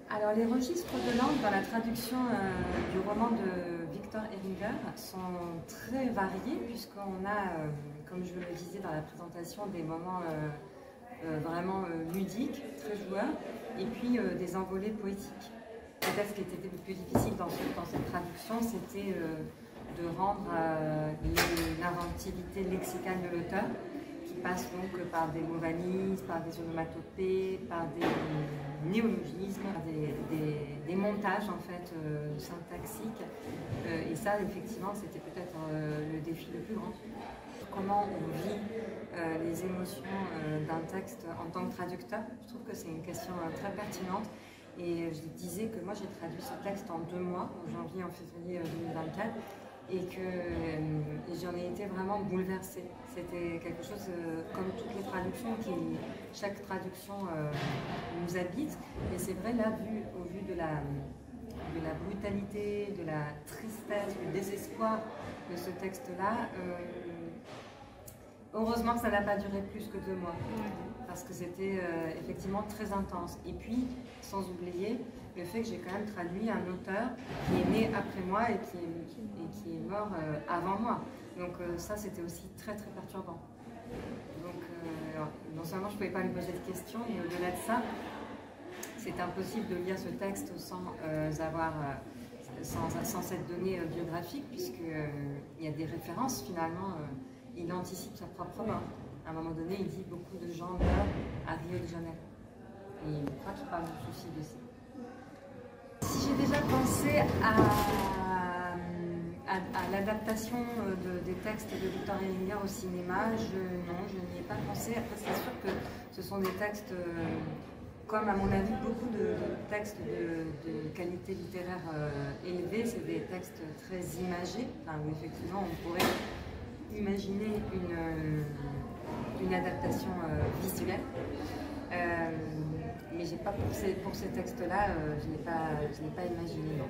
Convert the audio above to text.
Alors, les registres de langue dans la traduction du roman de Victor Eringer sont très variés, puisqu'on a, comme je le disais dans la présentation, des moments vraiment ludiques, très joueurs, et puis des envolées poétiques. Peut-être ce qui était le plus difficile dans cette traduction, c'était de rendre l'inventivité lexicale de l'auteur, qui passe donc par des mots valises, par des onomatopées, par des néologismes, par des montages en fait syntaxiques. Et ça, effectivement, c'était peut-être le défi le plus grand. Comment on vit les émotions d'un texte en tant que traducteur? Je trouve que c'est une question très pertinente. Et je disais que moi j'ai traduit ce texte en 2 mois, en janvier et en février 2024, et que j'en ai été vraiment bouleversée. C'était quelque chose, comme toutes les traductions, chaque traduction nous habite. Et c'est vrai, là, au vu de la brutalité, de la tristesse, du désespoir de ce texte-là, heureusement que ça n'a pas duré plus que 2 mois, parce que c'était effectivement très intense. Et puis, sans oublier le fait que j'ai quand même traduit un auteur qui est né après moi et qui est mort avant moi. Donc ça, c'était aussi très très perturbant. Donc non seulement je ne pouvais pas lui poser de questions, mais au-delà de ça, c'est impossible de lire ce texte sans cette donnée biographique, puisqu'il y a des références finalement. Il anticipe sa propre mort. À un moment donné, il dit beaucoup de gens meurent à Rio de Janeiro. Et je crois qu'il parle du suicide aussi. Si j'ai déjà pensé à l'adaptation des textes de Victor Eringer au cinéma, non, je n'y ai pas pensé. Après, c'est sûr que ce sont des textes, comme à mon avis beaucoup de textes de qualité littéraire élevée, c'est des textes très imagés, enfin, où effectivement on pourrait imaginer une adaptation visuelle, mais j'ai pas pour ces textes-là, je n'ai pas imaginé. Non.